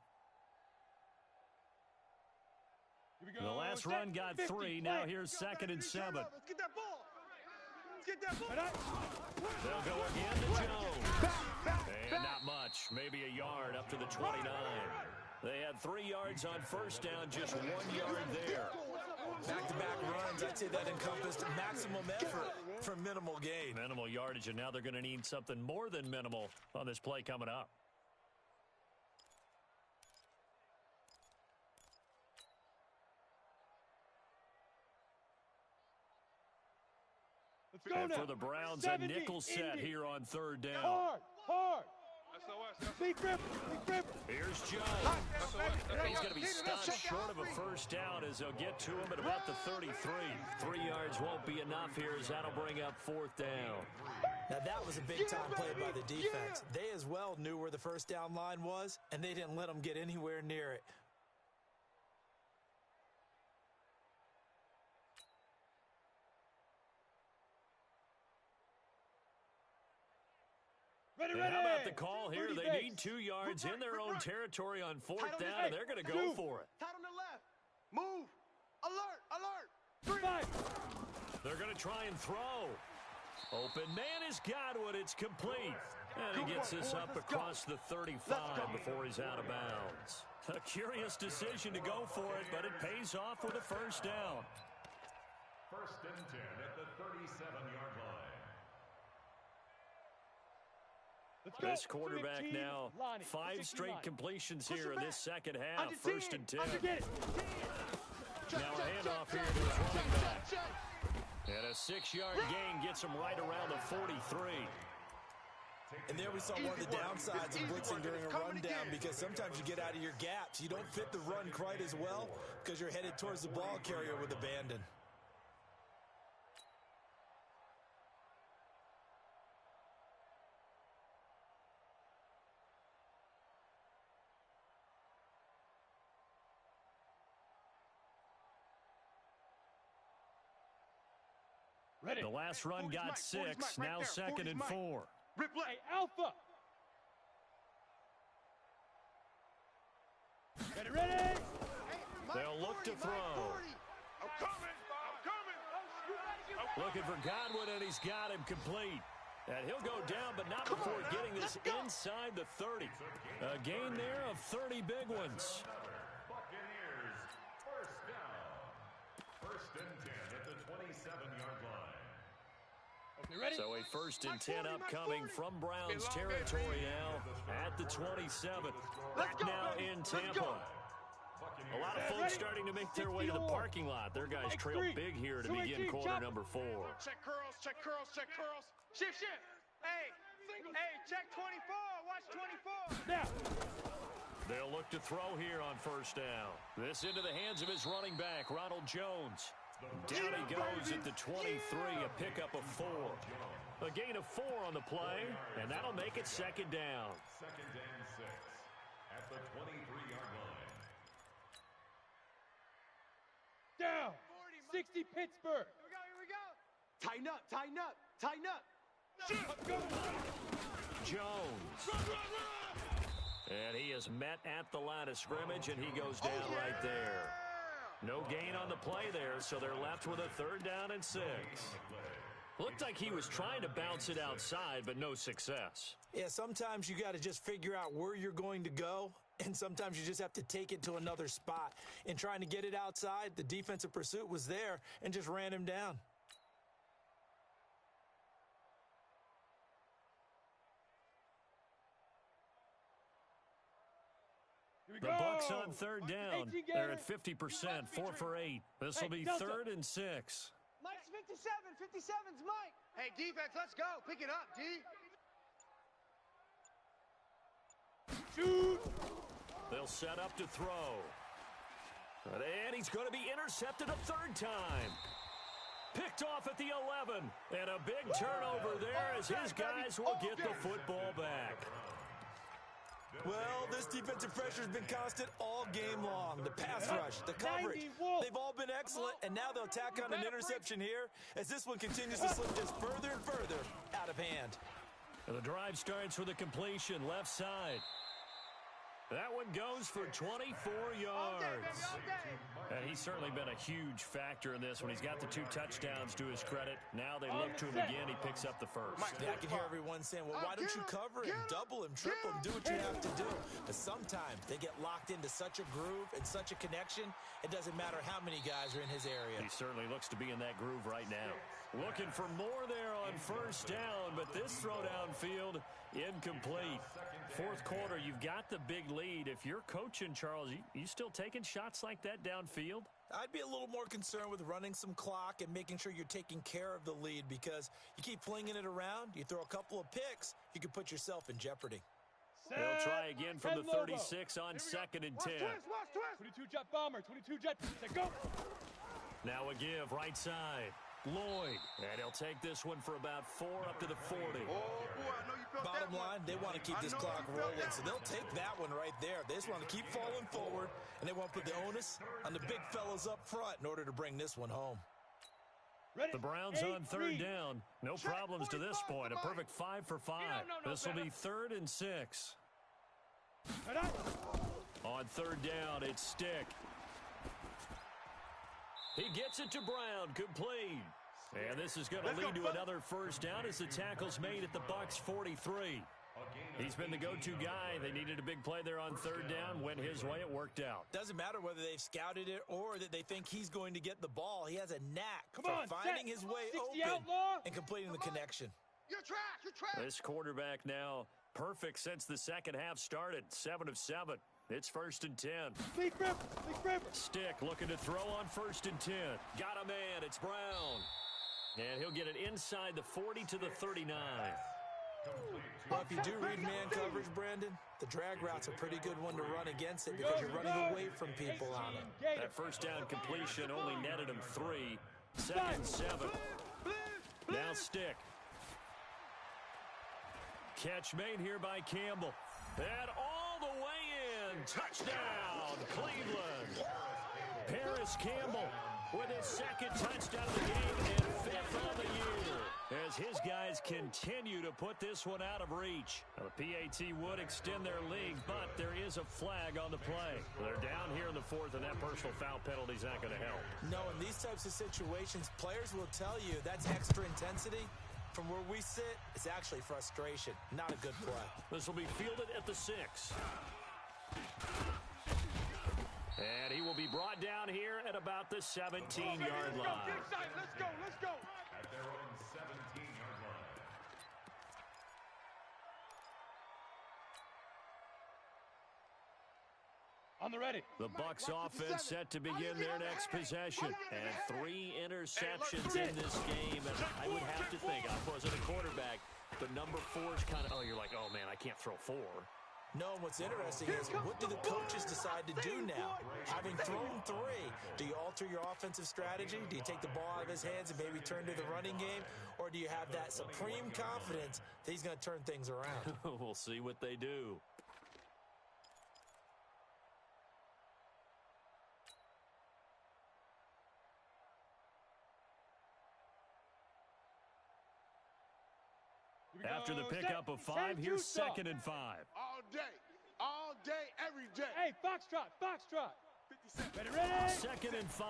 The last run got 3. Now here's 2nd and 7. Let's get that ball. Let's get that ball. They'll go again to Jones. And not much. Maybe a yard up to the 29. They had 3 yards on first down, just 1 yard there. Back-to-back runs, I'd say that encompassed maximum effort for minimal gain. Minimal yardage, and now they're going to need something more than minimal on this play coming up. And for the Browns, a nickel set here on 3rd down. Hard. Big rip. Here's Jones. He's going to be stopped short of a first down as they'll get to him at about the 33. 3 yards won't be enough here as that'll bring up 4th down. Now, that was a big-time play by the defense. They as well knew where the first down line was, and they didn't let them get anywhere near it. And how about the call here? They need 2 yards in their own territory on 4th down, and they're going to go for it. Tight on the left. Move. Alert. 3. They're going to try and throw. Open man is Godwin. It's complete. And he gets this up across the 35 before he's out of bounds. A curious decision to go for it, but it pays off with a first down. 1st and 10 at the 37-yard line. This quarterback now, 5 straight completions here in this second half. 1st and 10. Now a handoff here to his running back. And a 6-yard gain gets him right around the 43. And there we saw one of the downsides of blitzing during a rundown, because sometimes you get out of your gaps. You don't fit the run quite as well because you're headed towards the ball carrier with abandon. The last run got 6, now 2nd and 4. Hey, Alpha! Ready? They'll look to throw. I'm coming! Looking for Godwin, and he's got him complete. And he'll go down, but not before getting this inside the 30. A gain there of 30 big ones. Buccaneers, first down. First and 10 at the 27-yard line. Ready? So a 1st and 10 upcoming from Browns territory now at the 27. Back now in Tampa. A lot of folks starting to make their way to the parking lot. Their guys trail big here to begin quarter number 4. Check curls, check curls, check curls. Shift. Hey, check 24. Watch 24. Now. They'll look to throw here on 1st down. This into the hands of his running back, Ronald Jones. Down he goes at the 23, a pickup of 4. A gain of 4 on the play, and that'll make it 2nd down. 2nd and 6 at the 23-yard line. Down. 60 Pittsburgh. Here we go. Tighten up. Jones. And he is met at the line of scrimmage, and he goes down right there. No gain on the play there, so they're left with a 3rd down and 6. Looked like he was trying to bounce it outside, but no success. Yeah, sometimes you got to just figure out where you're going to go, and sometimes you just have to take it to another spot. In trying to get it outside, the defensive pursuit was there and just ran him down. The Bucs on 3rd down. They're at 50%, 4 for 8. This will be 3rd and 6. Mike's 57's Mike. Hey, defense, let's go. Pick it up, D. Shoot. They'll set up to throw. And he's going to be intercepted a 3rd time. Picked off at the 11. And a big turnover there as his guys will get the football back. Well, this defensive pressure has been constant all game long. The pass rush, the coverage, they've all been excellent, and now they'll tack on an interception here as this one continues to slip just further and further out of hand. And the drive starts with a completion left side. That one goes for 24 yards. And he's certainly been a huge factor in this when he's got the 2 touchdowns to his credit. Now they look to him again. He picks up the 1st. Yeah, I can hear everyone saying, well, why don't you cover him, double him, triple him, do what you have to do. But sometimes they get locked into such a groove and such a connection, it doesn't matter how many guys are in his area. He certainly looks to be in that groove right now. Looking for more there on 1st down, but this throw downfield incomplete. 4th quarter, you've got the big lead. If you're coaching, Charles, you still taking shots like that downfield? I'd be a little more concerned with running some clock and making sure you're taking care of the lead, because you keep flinging it around, you throw a couple of picks, you can put yourself in jeopardy. They'll try again from the 36 on 2nd and 10. Watch twist. 22 jet bomber, 22 jet. Go. Now a give right side. Lloyd, and he'll take this one for about 4 up to the 40. Oh, boy, I know you felt Bottom that line, they want to keep this clock rolling, so they'll take that one right there. They just want to keep falling forward, and they want to put the onus on the big fellas up front in order to bring this one home. The Browns on 3rd down. No problems to this point. A perfect 5 for 5. This will be 3rd and 6. On 3rd down, it's Stick. He gets it to Brown, complete. And this is going to lead to another 1st down as the tackle's made at the Bucs 43. He's been the go-to guy. They needed a big play there on 3rd down. Went his way. It worked out. Doesn't matter whether they've scouted it or that they think he's going to get the ball. He has a knack for finding his way open and completing the connection. You're trash. This quarterback now perfect since the 2nd half started. 7 of 7. It's 1st and 10. Stick looking to throw on 1st and 10. Got a man. It's Brown. And he'll get it inside the 40 to the 39. Well, if you do read man coverage, Brandon, the drag route's a pretty good one to run against it because you're running away from people on it. That first down completion only netted him 3. 2nd and 7. Now stick. Catch made here by Campbell. And all the way in. Touchdown, Cleveland. Paris Campbell with his 2nd touchdown of the game and 5th on the year, as his guys continue to put this one out of reach. Now, the PAT would extend their lead, but there is a flag on the play. They're down here in the 4th, and that personal foul penalty is not going to help. No, in these types of situations, players will tell you that's extra intensity. From where we sit, it's actually frustration, not a good play. This will be fielded at the 6. And he will be brought down here at about the 17-yard line. Let's go, let's go. At their own 17-yard line. On the ready. The Bucs offense set to begin their next possession. And 3 interceptions in this game. And I would have to think, I wasn't a quarterback, but number 4 is kind of, you're like, oh, man, I can't throw 4. No, what's interesting is what do the coaches decide to do now? Having thrown 3, do you alter your offensive strategy? Do you take the ball out of his hands and maybe turn to the running game? Or do you have that supreme confidence that he's going to turn things around? We'll see what they do. After the pickup of 5, here's 2nd and 5. All day, every day. Hey, Foxtrot. 57. Ready? 2nd and 5.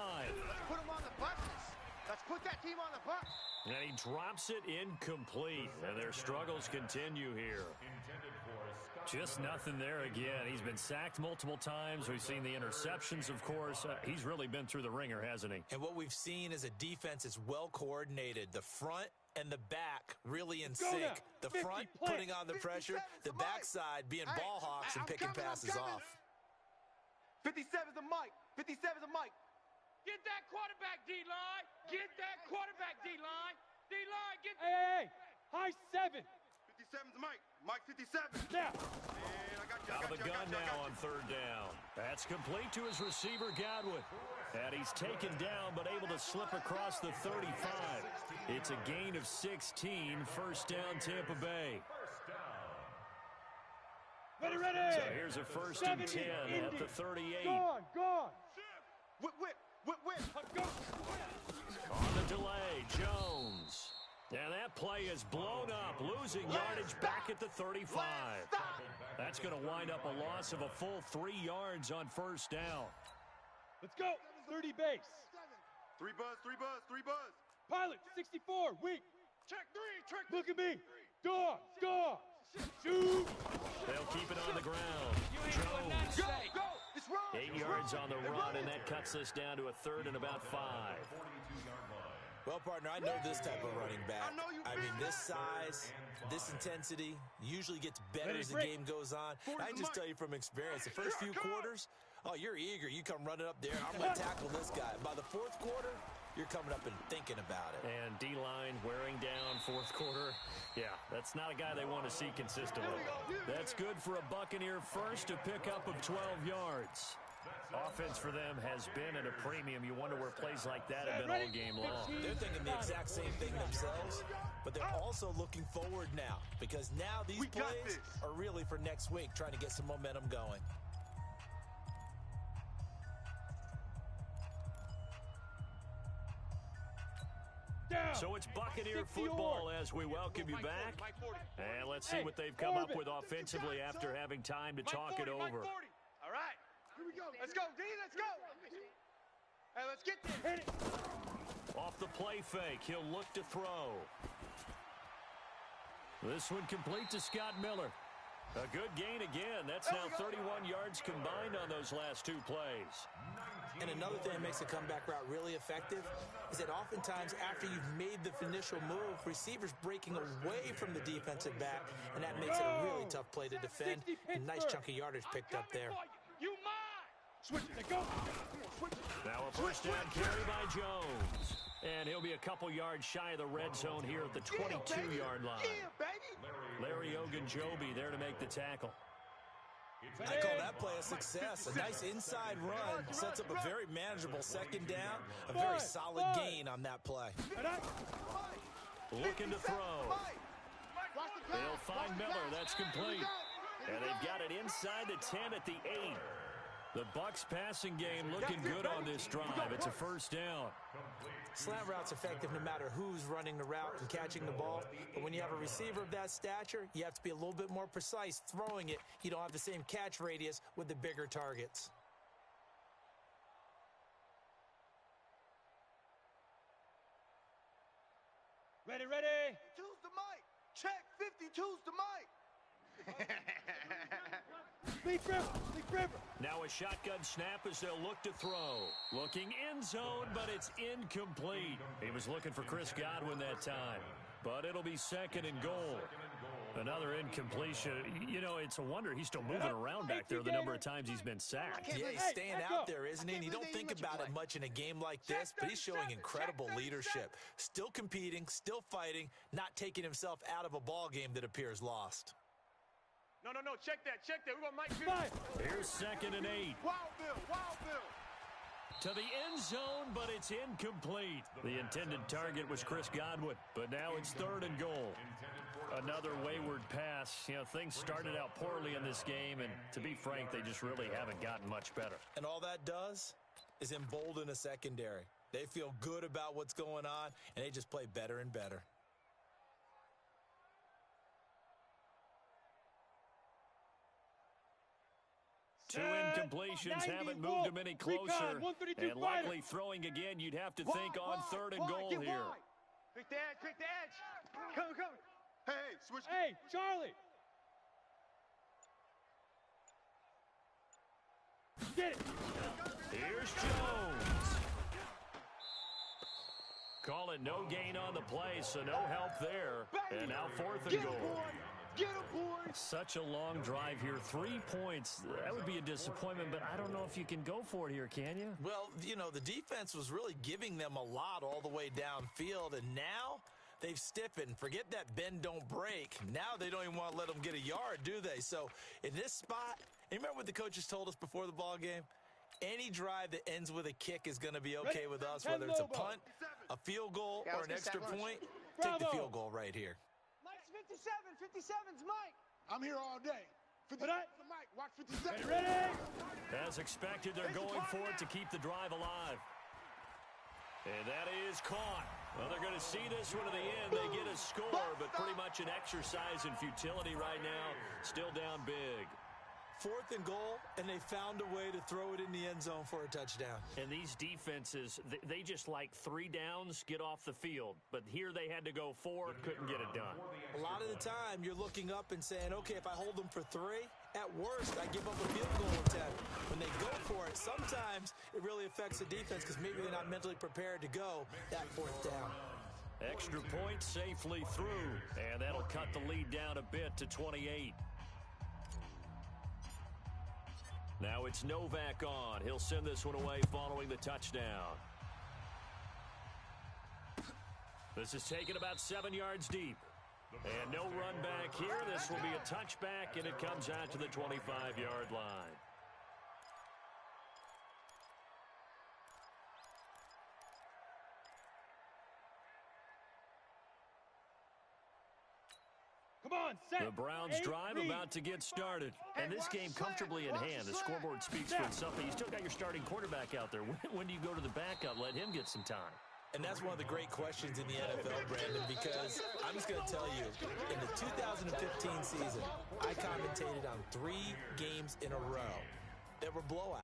Let's put them on the buses. Let's put that team on the bus. And he drops it incomplete. And their struggles continue here. Just nothing there again. He's been sacked multiple times. We've seen the interceptions, of course. He's really been through the ringer, hasn't he? And what we've seen is a defense is well coordinated. The front and the back really in sync. The front putting on the pressure, the backside being ball hawks and picking passes off. 57's a mic. 57's a mic. Get that quarterback, D-line. Get that quarterback, D-line. D-line, get... Hey, high 7. 57's a mic. Mike 57. Now. Out of the gun now on 3rd down. That's complete to his receiver, Godwin. And he's taken down, but able to slip across the 35. It's a gain of 16. 1st down, Tampa Bay. Ready. So here's a 1st and 10 at the 38. Gone. Whip. Go. On the delay, Jones. And that play is blown up, losing yardage back at the 35. That's going to wind up a loss of a full 3 yards on 1st down. Let's go. 30 base. 3 buzz. Pilot, 64, weak. Check 3. Look at me. Dog. Shoot. They'll keep it on the ground. Jones. Go. It's wrong. 8 yards on the run, and that cuts this down to a 3rd and about 5. Well, partner, I know this type of running back. I mean, this size, this intensity usually gets better as the game goes on. I just tell you from experience, the first few quarters, you're eager. You come running up there. I'm going to tackle this guy. By the 4th quarter, you're coming up and thinking about it. And D-line wearing down 4th quarter. Yeah, that's not a guy they want to see consistently. That's good for a Buccaneer first, a pickup of 12 yards. Offense for them has been at a premium. You wonder where plays like that have been all game long. They're thinking the exact same thing themselves, but they're also looking forward now because now these plays are really for next week, trying to get some momentum going. So it's Buccaneer football as we welcome you back. And let's see what they've come up with offensively after having time to talk it over. All right. Here we go. Let's go, D. Let's go. Hey, let's get there. Hit it. Off the play fake, he'll look to throw. This one complete to Scott Miller. A good gain again. That's now 31 yards combined on those last 2 plays. And another thing that makes a comeback route really effective is that oftentimes after you've made the initial move, receivers breaking away from the defensive back, and that makes it a really tough play to defend. A nice chunk of yardage picked up there. You mine. Switch it. Go. Now a 1st down carry by Jones. And he'll be a couple yards shy of the red zone here at the 22-yard line. Larry Ogunjobi there to make the tackle. I call that play a success. A nice inside run sets up a very manageable second down. A very solid gain on that play. Looking to throw. They'll find Miller. That's complete. And they've got it inside the 10 at the 8. The Bucs passing game looking good on this drive. It's a first down. Slant route's effective no matter who's running the route and catching the ball. But when you have a receiver of that stature, you have to be a little bit more precise throwing it. You don't have the same catch radius with the bigger targets. Ready, ready. 52's the mic. Check, 52's the mic. Leap river. Now a shotgun snap as they'll look to throw. Looking end zone, but it's incomplete. He was looking for Chris Godwin that time, but it'll be second and goal. Another incompletion. You know, it's a wonder he's still moving around back there the number of times he's been sacked. Yeah, he's staying out there, isn't he? And you don't think about it much in a game like this, but he's showing incredible leadership. Still competing, still fighting, not taking himself out of a ball game that appears lost. No, check that. We want Mike. Here's second and 8. Wild Bill. To the end zone, but it's incomplete. The intended target was Chris Godwin, but now it's third and goal. Another wayward pass. You know, things started out poorly in this game, and to be frank, they just really haven't gotten much better. And all that does is embolden a secondary. They feel good about what's going on, and they just play better and better. Two incompletions haven't moved him any closer. And likely throwing again, you'd have to think on third and goal here. Pick the edge. Come. Hey, switch. Hey, Charlie. Get it. Here's Jones. Call it no gain on the play, so no help there. And now fourth and goal. Get him, boys! Such a long drive here. 3 points. That would be a disappointment, but I don't know if you can go for it here, can you? Well, you know, the defense was really giving them a lot all the way downfield, and now they've stiffened. Forget that bend, don't break. Now they don't even want to let them get a yard, do they? So in this spot, and remember what the coaches told us before the ball game? Any drive that ends with a kick is going to be okay with us, whether it's a punt, a field goal, or an extra point. Take the field goal right here. 57's Mike. I'm here all day. 57's the mic. Watch 57. Ready? As expected, they're going for it to keep the drive alive. And that is caught. Well, they're going to see this one to the end. They get a score, but pretty much an exercise in futility right now. Still down big. Fourth and goal, and they found a way to throw it in the end zone for a touchdown. And these defenses, they just like 3 downs, get off the field. But here they had to go 4, couldn't get it done. A lot of the time, you're looking up and saying, okay, if I hold them for 3, at worst, I give up a field goal attempt. When they go for it, sometimes it really affects the defense because maybe they're not mentally prepared to go that fourth down. Extra point safely through, and that'll cut the lead down a bit to 28. Now it's Novak on. He'll send this one away following the touchdown. This is taken about 7 yards deep. And no run back here. This will be a touchback, and it comes out to the 25-yard line. Come on, set. The Browns drive about to get started. And this game comfortably in hand. The scoreboard speaks for itself. But you still got your starting quarterback out there. When do you go to the backup? Let him get some time. And that's one of the great questions in the NFL, Brandon, because I'm just going to tell you, in the 2015 season, I commentated on 3 games in a row that were blowouts.